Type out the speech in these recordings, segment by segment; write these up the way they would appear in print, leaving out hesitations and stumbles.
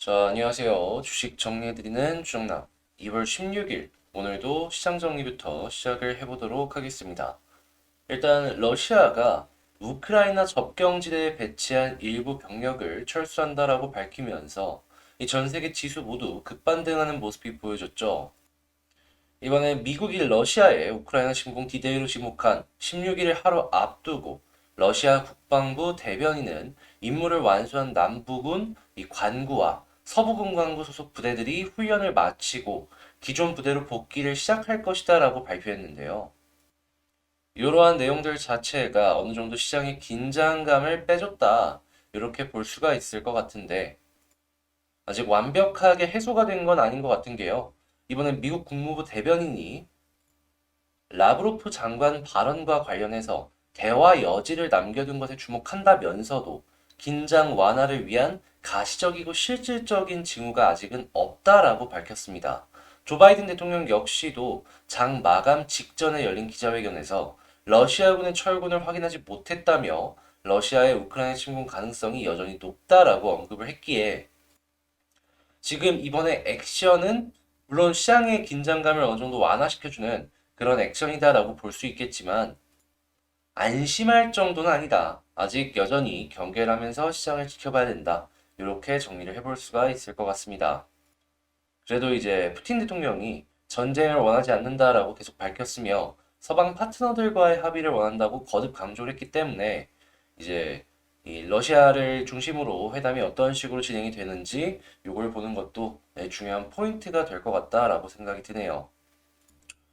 자, 안녕하세요. 주식 정리해드리는 주정남 2월 16일 오늘도 시장 정리부터 시작을 해보도록 하겠습니다. 일단 러시아가 우크라이나 접경지대에 배치한 일부 병력을 철수한다라고 밝히면서 이 전 세계 지수 모두 급반등하는 모습이 보여졌죠. 이번에 미국이 러시아의 우크라이나 침공 디데이로 지목한 16일 하루 앞두고 러시아 국방부 대변인은 임무를 완수한 남부군 이 관구와 서부군 관구 소속 부대들이 훈련을 마치고 기존 부대로 복귀를 시작할 것이다라고 발표했는데요. 이러한 내용들 자체가 어느 정도 시장의 긴장감을 빼줬다. 이렇게 볼 수가 있을 것 같은데 아직 완벽하게 해소가 된 건 아닌 것 같은 게요. 이번에 미국 국무부 대변인이 라브로프 장관 발언과 관련해서 대화 여지를 남겨둔 것에 주목한다면서도 긴장 완화를 위한 가시적이고 실질적인 징후가 아직은 없다라고 밝혔습니다. 조 바이든 대통령 역시도 장 마감 직전에 열린 기자회견에서 러시아군의 철군을 확인하지 못했다며 러시아의 우크라이나 침공 가능성이 여전히 높다라고 언급을 했기에 지금 이번에 액션은 물론 시장의 긴장감을 어느 정도 완화시켜주는 그런 액션이다라고 볼 수 있겠지만 안심할 정도는 아니다. 아직 여전히 경계를 하면서 시장을 지켜봐야 된다. 이렇게 정리를 해볼 수가 있을 것 같습니다. 그래도 이제 푸틴 대통령이 전쟁을 원하지 않는다라고 계속 밝혔으며 서방 파트너들과의 합의를 원한다고 거듭 강조를 했기 때문에 이제 이 러시아를 중심으로 회담이 어떤 식으로 진행이 되는지 이걸 보는 것도 중요한 포인트가 될 것 같다라고 생각이 드네요.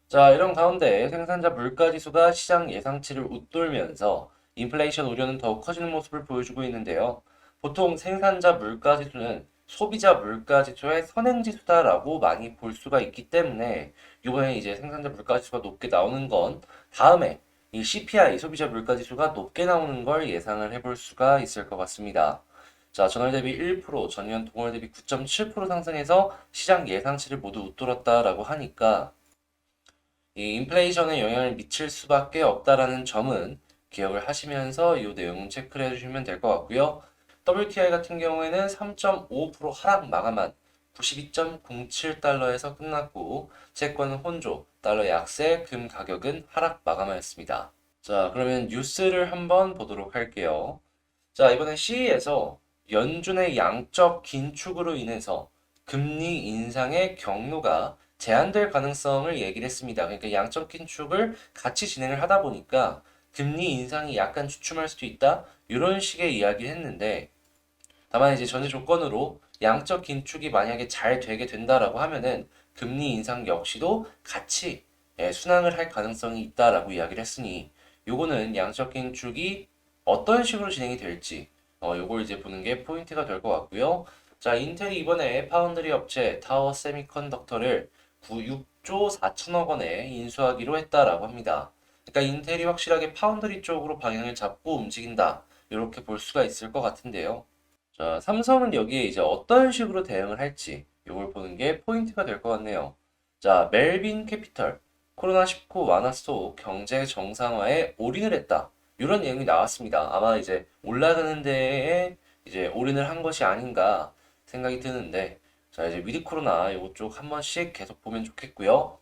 자, 이런 가운데 생산자 물가지수가 시장 예상치를 웃돌면서 인플레이션 우려는 더욱 커지는 모습을 보여주고 있는데요. 보통 생산자 물가지수는 소비자 물가지수의 선행지수다라고 많이 볼 수가 있기 때문에 이번에 이제 생산자 물가지수가 높게 나오는 건 다음에 이 CPI 소비자 물가지수가 높게 나오는 걸 예상을 해볼 수가 있을 것 같습니다. 자, 전월 대비 1%, 전년 동월 대비 9.7% 상승해서 시장 예상치를 모두 웃돌았다라고 하니까 이 인플레이션에 영향을 미칠 수밖에 없다라는 점은 기억을 하시면서 이 내용은 체크를 해주시면 될 것 같고요. WTI 같은 경우에는 3.5% 하락 마감한 92.07달러에서 끝났고 채권은 혼조, 달러 약세, 금 가격은 하락 마감하였습니다. 자, 그러면 뉴스를 한번 보도록 할게요. 자, 이번에 CE에서 연준의 양적 긴축으로 인해서 금리 인상의 경로가 제한될 가능성을 얘기를 했습니다. 그러니까 양적 긴축을 같이 진행을 하다 보니까 금리 인상이 약간 주춤할 수도 있다. 이런 식의 이야기를 했는데 다만 이제 전제 조건으로 양적 긴축이 만약에 잘 되게 된다라고 하면은 금리 인상 역시도 같이 순항을 할 가능성이 있다라고 이야기를 했으니 요거는 양적 긴축이 어떤 식으로 진행이 될지 요걸 이제 보는 게 포인트가 될 것 같고요. 자, 인텔이 이번에 파운드리 업체 타워 세미컨덕터를 6조 4천억 원에 인수하기로 했다라고 합니다. 그러니까 인텔이 확실하게 파운드리 쪽으로 방향을 잡고 움직인다. 이렇게 볼 수가 있을 것 같은데요. 자, 삼성은 여기에 이제 어떤 식으로 대응을 할지 이걸 보는 게 포인트가 될 것 같네요. 자, 멜빈 캐피털 코로나19 완화 속 경제 정상화에 올인을 했다. 이런 내용이 나왔습니다. 아마 이제 올라가는 데에 이제 올인을 한 것이 아닌가 생각이 드는데 자, 이제 위드 코로나 요거 쪽 한 번씩 계속 보면 좋겠고요.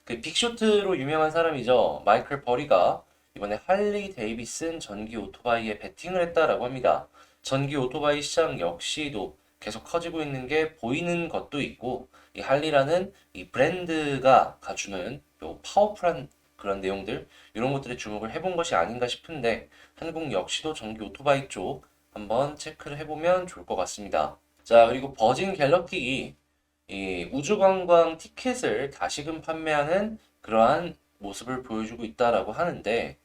그 빅쇼트로 유명한 사람이죠. 마이클 버리가 이번에 할리 데이비슨 전기 오토바이에 베팅을 했다라고 합니다. 전기 오토바이 시장 역시도 계속 커지고 있는 게 보이는 것도 있고 이 할리라는 이 브랜드가 갖추는 요 파워풀한 그런 내용들 이런 것들에 주목을 해본 것이 아닌가 싶은데 한국 역시도 전기 오토바이 쪽 한번 체크를 해보면 좋을 것 같습니다. 자, 그리고 버진 갤럭틱이 이 우주관광 티켓을 다시금 판매하는 그러한 모습을 보여주고 있다라고 하는데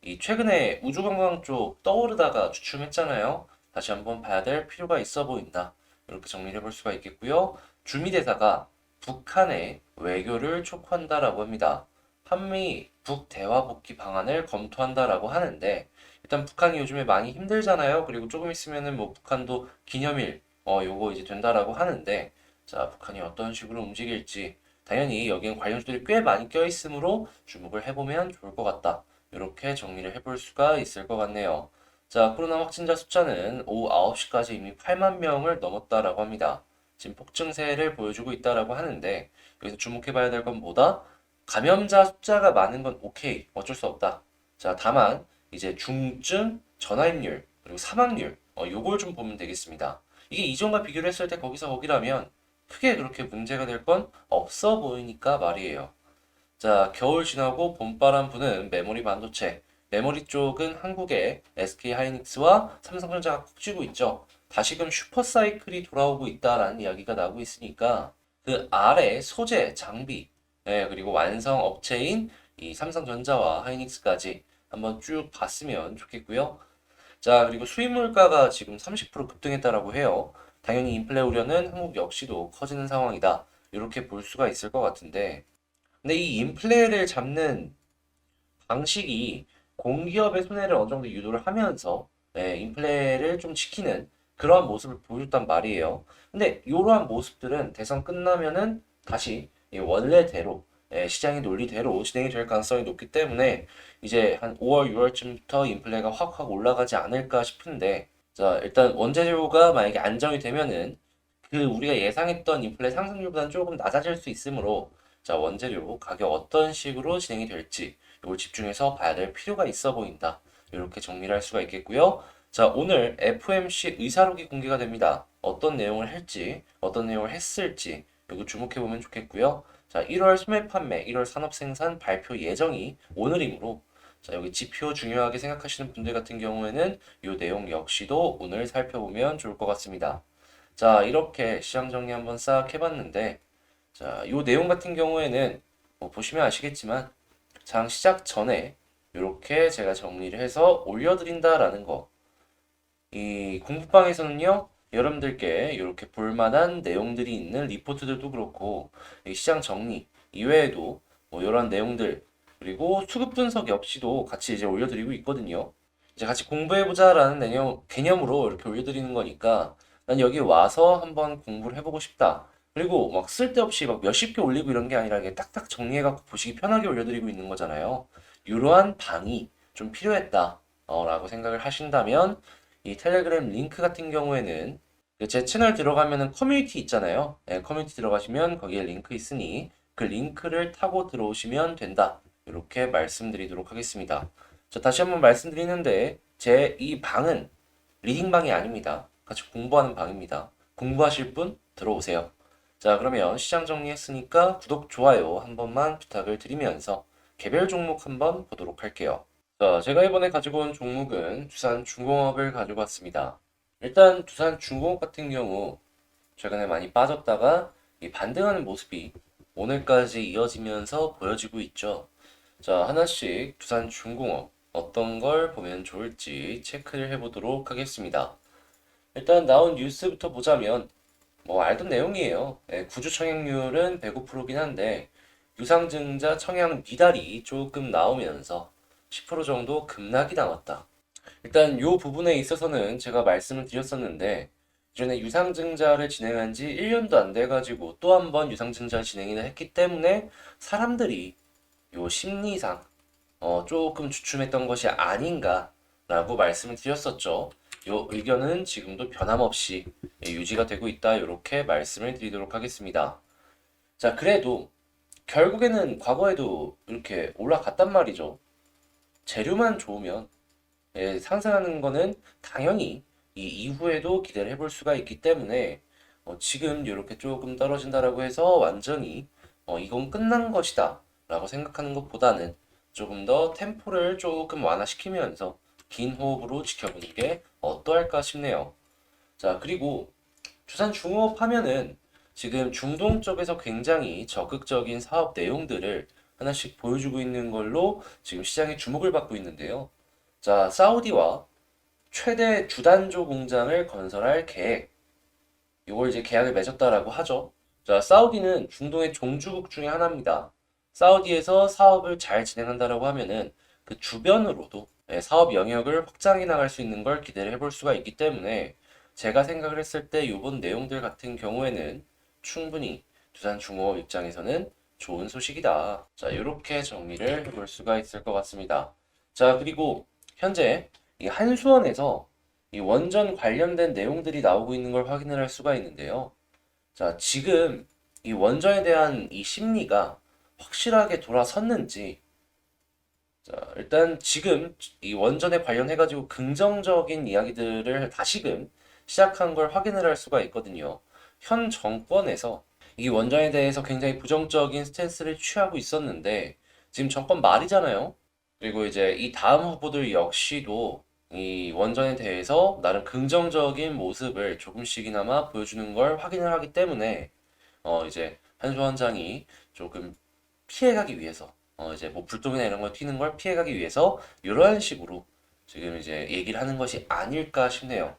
이 최근에 우주관광 쪽 떠오르다가 주춤했잖아요. 다시 한번 봐야 될 필요가 있어 보인다. 이렇게 정리를 해볼 수가 있겠고요. 주미대사가 북한의 외교를 촉구한다라고 합니다. 한미 북 대화 복귀 방안을 검토한다라고 하는데 일단 북한이 요즘에 많이 힘들잖아요. 그리고 조금 있으면은 뭐 북한도 기념일 요거 이제 된다라고 하는데 자, 북한이 어떤 식으로 움직일지 당연히 여기엔 관련주들이 꽤 많이 껴있으므로 주목을 해보면 좋을 것 같다. 이렇게 정리를 해볼 수가 있을 것 같네요. 자, 코로나 확진자 숫자는 오후 9시까지 이미 8만 명을 넘었다라고 합니다. 지금 폭증세를 보여주고 있다라고 하는데 여기서 주목해봐야 될 건 뭐다? 감염자 숫자가 많은 건 오케이, 어쩔 수 없다. 자, 다만 이제 중증 전화임률 그리고 사망률 요걸 좀 보면 되겠습니다. 이게 이전과 비교를 했을 때 거기서 거기라면 크게 그렇게 문제가 될 건 없어 보이니까 말이에요. 자, 겨울 지나고 봄바람 부는 메모리 반도체. 메모리 쪽은 한국의 SK 하이닉스와 삼성전자가 콕 쥐고 있죠. 다시금 슈퍼사이클이 돌아오고 있다라는 이야기가 나오고 있으니까 그 아래 소재, 장비, 그리고 완성 업체인 이 삼성전자와 하이닉스까지 한번 쭉 봤으면 좋겠고요. 자, 그리고 수입 물가가 지금 30% 급등했다라고 해요. 당연히 인플레 우려는 한국 역시도 커지는 상황이다. 이렇게 볼 수가 있을 것 같은데 근데 이 인플레를 잡는 방식이 공기업의 손해를 어느 정도 유도를 하면서 인플레를 좀 지키는 그러한 모습을 보여줬단 말이에요. 근데 이러한 모습들은 대선 끝나면은 다시 이 원래대로 시장의 논리대로 진행이 될 가능성이 높기 때문에 이제 한 5월, 6월쯤부터 인플레가 확 올라가지 않을까 싶은데 자, 일단 원재료가 만약에 안정이 되면은 그 우리가 예상했던 인플레 상승률보다는 조금 낮아질 수 있으므로 자, 원재료 가격 어떤 식으로 진행이 될지 이걸 집중해서 봐야 될 필요가 있어 보인다. 이렇게 정리를 할 수가 있겠고요. 자, 오늘 FOMC 의사록이 공개가 됩니다. 어떤 내용을 할지, 어떤 내용을 했을지 이거 주목해 보면 좋겠고요. 자, 1월 소매 판매, 1월 산업 생산 발표 예정이 오늘이므로 자, 여기 지표 중요하게 생각하시는 분들 같은 경우에는 이 내용 역시도 오늘 살펴보면 좋을 것 같습니다. 자, 이렇게 시장 정리 한번 싹 해봤는데 자, 이 내용 같은 경우에는 뭐 보시면 아시겠지만 장 시작 전에 이렇게 제가 정리를 해서 올려드린다라는 거. 이 공부방에서는요, 여러분들께 이렇게 볼만한 내용들이 있는 리포트들도 그렇고 이 시장 정리 이외에도 뭐 이런 내용들 그리고 수급 분석 역시도 같이 이제 올려드리고 있거든요. 이제 같이 공부해보자라는 개념으로 이렇게 올려드리는 거니까 난 여기 와서 한번 공부를 해보고 싶다. 그리고 막 쓸데없이 막 몇십 개 올리고 이런 게 아니라 이게 딱딱 정리해갖고 보시기 편하게 올려드리고 있는 거잖아요. 이러한 방이 좀 필요했다. 라고 생각을 하신다면 이 텔레그램 링크 같은 경우에는 그제 채널 들어가면은 커뮤니티 있잖아요. 커뮤니티 들어가시면 거기에 링크 있으니 그 링크를 타고 들어오시면 된다. 이렇게 말씀드리도록 하겠습니다. 자, 다시 한번 말씀드리는데 제 이 방은 리딩방이 아닙니다. 같이 공부하는 방입니다. 공부하실 분 들어오세요. 자, 그러면 시장 정리했으니까 구독, 좋아요 한 번만 부탁을 드리면서 개별 종목 한번 보도록 할게요. 자, 제가 이번에 가지고 온 종목은 두산중공업을 가지고 왔습니다. 일단 두산중공업 같은 경우 최근에 많이 빠졌다가 이 반등하는 모습이 오늘까지 이어지면서 보여지고 있죠. 자, 하나씩 두산중공업 어떤 걸 보면 좋을지 체크를 해보도록 하겠습니다. 일단 나온 뉴스부터 보자면 뭐 알던 내용이에요. 구주 청약률은 105%긴 한데 유상증자 청약 미달이 조금 나오면서 10% 정도 급락이 나왔다. 일단 이 부분에 있어서는 제가 말씀을 드렸었는데 이전에 유상증자를 진행한 지 1년도 안 돼가지고 또 한 번 유상증자 진행을 했기 때문에 사람들이 요 심리상 조금 주춤했던 것이 아닌가라고 말씀을 드렸었죠. 요 의견은 지금도 변함없이 유지가 되고 있다. 이렇게 말씀을 드리도록 하겠습니다. 자, 그래도 결국에는 과거에도 이렇게 올라갔단 말이죠. 재료만 좋으면 상승하는 거는 당연히 이 이후에도 기대를 해볼 수가 있기 때문에 지금 이렇게 조금 떨어진다라고 해서 완전히 이건 끝난 것이다 라고 생각하는 것보다는 조금 더 템포를 조금 완화시키면서 긴 호흡으로 지켜보는 게 어떠할까 싶네요. 자, 그리고 두산중공업 하면은 지금 중동 쪽에서 굉장히 적극적인 사업 내용들을 하나씩 보여주고 있는 걸로 지금 시장의 주목을 받고 있는데요. 자, 사우디와 최대 주단조 공장을 건설할 계획. 이걸 이제 계약을 맺었다라고 하죠. 자, 사우디는 중동의 종주국 중에 하나입니다. 사우디에서 사업을 잘 진행한다라고 하면은 그 주변으로도 사업 영역을 확장해 나갈 수 있는 걸 기대를 해볼 수가 있기 때문에 제가 생각을 했을 때 이번 내용들 같은 경우에는 충분히 두산중공업 입장에서는 좋은 소식이다. 자, 이렇게 정리를 해볼 수가 있을 것 같습니다. 자, 그리고 현재 이 한수원에서 이 원전 관련된 내용들이 나오고 있는 걸 확인을 할 수가 있는데요. 자, 지금 이 원전에 대한 이 심리가 확실하게 돌아섰는지, 자, 일단 지금 이 원전에 관련해가지고 긍정적인 이야기들을 다시금 시작한 걸 확인을 할 수가 있거든요. 현 정권에서 이 원전에 대해서 굉장히 부정적인 스탠스를 취하고 있었는데, 지금 정권 말이잖아요. 그리고 이제 이 다음 후보들 역시도 이 원전에 대해서 나름 긍정적인 모습을 조금씩이나마 보여주는 걸 확인을 하기 때문에 이제 한수 원장이 조금 피해가기 위해서 이제 뭐 불똥이나 이런 거 튀는 걸 피해가기 위해서 이러한 식으로 지금 이제 얘기를 하는 것이 아닐까 싶네요.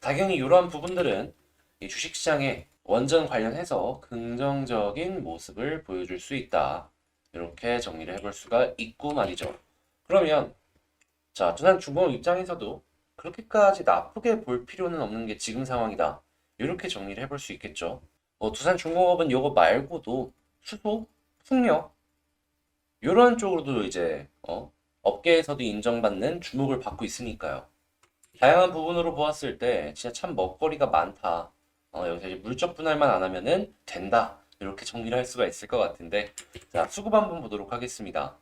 당연히 이러한 부분들은 이 주식시장에 원전 관련해서 긍정적인 모습을 보여줄 수 있다. 이렇게 정리를 해볼 수가 있고 말이죠. 그러면 자, 두산중공업 입장에서도 그렇게까지 나쁘게 볼 필요는 없는 게 지금 상황이다. 이렇게 정리를 해볼 수 있겠죠. 두산중공업은 요거 말고도 수소, 풍력 이런 쪽으로도 이제 업계에서도 인정받는 주목을 받고 있으니까요. 다양한 부분으로 보았을 때 진짜 참 먹거리가 많다. 여기서 이제 물적 분할만 안 하면은 된다. 이렇게 정리를 할 수가 있을 것 같은데 자, 수급 한번 보도록 하겠습니다.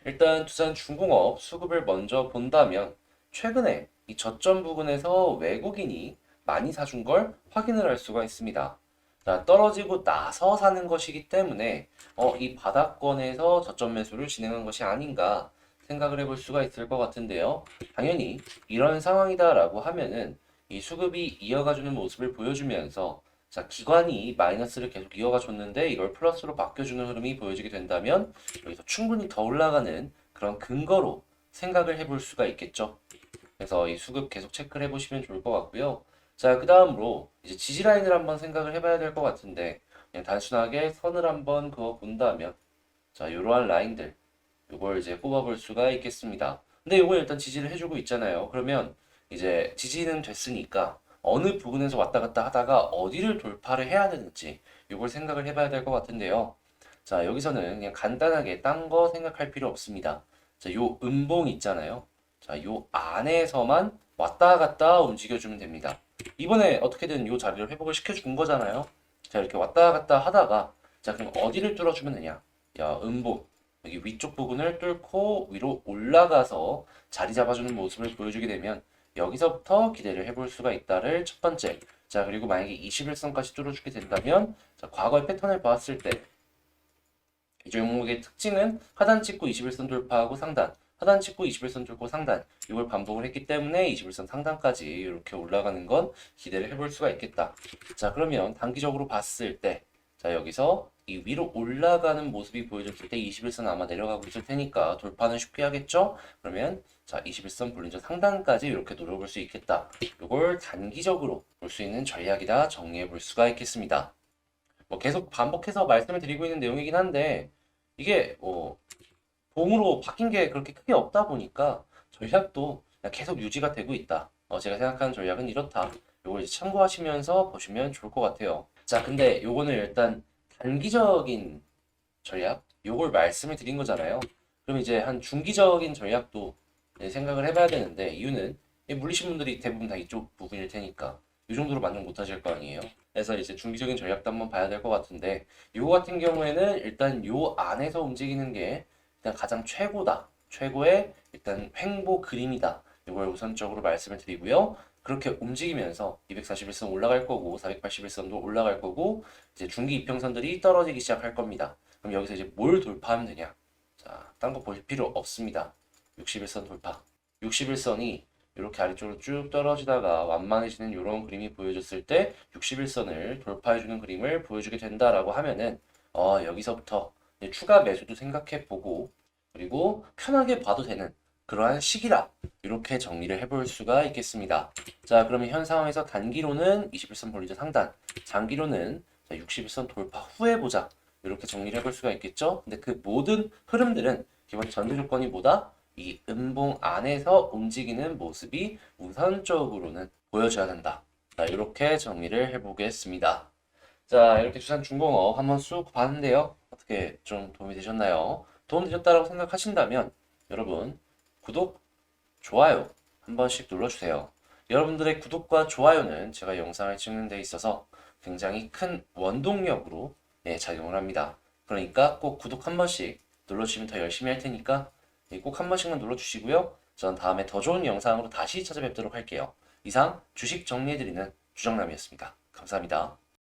일단 두산중공업 수급을 먼저 본다면 최근에 이 저점 부근에서 외국인이 많이 사준 걸 확인을 할 수가 있습니다. 자, 떨어지고 나서 사는 것이기 때문에 이 바닥권에서 저점 매수를 진행한 것이 아닌가 생각을 해볼 수가 있을 것 같은데요. 당연히 이런 상황이다라고 하면은 이 수급이 이어가주는 모습을 보여주면서 자, 기관이 마이너스를 계속 이어가줬는데 이걸 플러스로 바뀌어주는 흐름이 보여지게 된다면 여기서 충분히 더 올라가는 그런 근거로 생각을 해볼 수가 있겠죠. 그래서 이 수급 계속 체크를 해보시면 좋을 것 같고요. 자, 그 다음으로 이제 지지 라인을 한번 생각을 해봐야 될 것 같은데 그냥 단순하게 선을 한번 그어 본다면 자, 이러한 라인들 이걸 이제 뽑아볼 수가 있겠습니다. 근데 이걸 일단 지지를 해주고 있잖아요. 그러면 이제 지지는 됐으니까 어느 부분에서 왔다 갔다 하다가 어디를 돌파를 해야 되는지 이걸 생각을 해봐야 될 것 같은데요. 자, 여기서는 그냥 간단하게 딴 거 생각할 필요 없습니다. 자, 요 음봉 있잖아요. 자, 요 안에서만 왔다 갔다 움직여주면 됩니다. 이번에 어떻게든 요 자리를 회복을 시켜준 거잖아요. 자, 이렇게 왔다 갔다 하다가 자, 그럼 어디를 뚫어주면 되냐? 야, 음봉. 여기 위쪽 부분을 뚫고 위로 올라가서 자리 잡아주는 모습을 보여주게 되면 여기서부터 기대를 해볼 수가 있다를 첫 번째. 자, 그리고 만약에 21선까지 뚫어주게 된다면 자, 과거의 패턴을 봤을 때 이 종목의 특징은 하단 찍고 21선 돌파하고 상단, 하단 찍고 21선 뚫고 상단 이걸 반복을 했기 때문에 21선 상단까지 이렇게 올라가는 건 기대를 해볼 수가 있겠다. 자, 그러면 단기적으로 봤을 때 자, 여기서 이 위로 올라가는 모습이 보여졌을 때 21선 아마 내려가고 있을 테니까 돌파는 쉽게 하겠죠? 그러면 자, 21선 볼린저 상단까지 이렇게 노려볼 수 있겠다. 이걸 단기적으로 볼 수 있는 전략이다 정리해 볼 수가 있겠습니다. 뭐 계속 반복해서 말씀을 드리고 있는 내용이긴 한데 이게 봉으로 바뀐 게 그렇게 크게 없다 보니까 전략도 그냥 계속 유지가 되고 있다. 제가 생각하는 전략은 이렇다. 요걸 이제 참고하시면서 보시면 좋을 것 같아요. 자, 근데 요거는 일단 단기적인 전략, 요걸 말씀을 드린 거잖아요. 그럼 이제 한 중기적인 전략도 이제 생각을 해봐야 되는데 이유는 이 물리신 분들이 대부분 다 이쪽 부분일 테니까 이 정도로 만족 못 하실 거 아니에요. 그래서 이제 중기적인 전략도 한번 봐야 될 것 같은데 요거 같은 경우에는 일단 요 안에서 움직이는 게 일단 가장 최고다. 최고의 일단 횡보 그림이다. 이걸 우선적으로 말씀을 드리고요. 그렇게 움직이면서 241선 올라갈 거고 481선도 올라갈 거고 이제 중기 이평선들이 떨어지기 시작할 겁니다. 그럼 여기서 이제 뭘 돌파하면 되냐? 자, 딴 거 보실 필요 없습니다. 61선 돌파. 61선이 이렇게 아래쪽으로 쭉 떨어지다가 완만해지는 이런 그림이 보여졌을 때 61선을 돌파해주는 그림을 보여주게 된다라고 하면은 여기서부터 추가 매수도 생각해보고 그리고 편하게 봐도 되는 그러한 시기라 이렇게 정리를 해볼 수가 있겠습니다. 자, 그러면 현 상황에서 단기로는 21선 볼린저 상단, 장기로는 61선 돌파 후에 보자 이렇게 정리를 해볼 수가 있겠죠. 근데 그 모든 흐름들은 기본 전제 조건이 뭐다? 이 음봉 안에서 움직이는 모습이 우선적으로는 보여줘야 된다. 자, 이렇게 정리를 해보겠습니다. 자, 이렇게 두산중공업 한번 쑥 봤는데요. 어떻게 좀 도움이 되셨나요? 도움 되셨다고 생각하신다면 여러분 구독, 좋아요 한 번씩 눌러주세요. 여러분들의 구독과 좋아요는 제가 영상을 찍는 데 있어서 굉장히 큰 원동력으로 작용을 합니다. 그러니까 꼭 구독 한 번씩 눌러주시면 더 열심히 할 테니까 꼭 한 번씩만 눌러주시고요. 전 다음에 더 좋은 영상으로 다시 찾아뵙도록 할게요. 이상 주식 정리해드리는 주정남이었습니다. 감사합니다.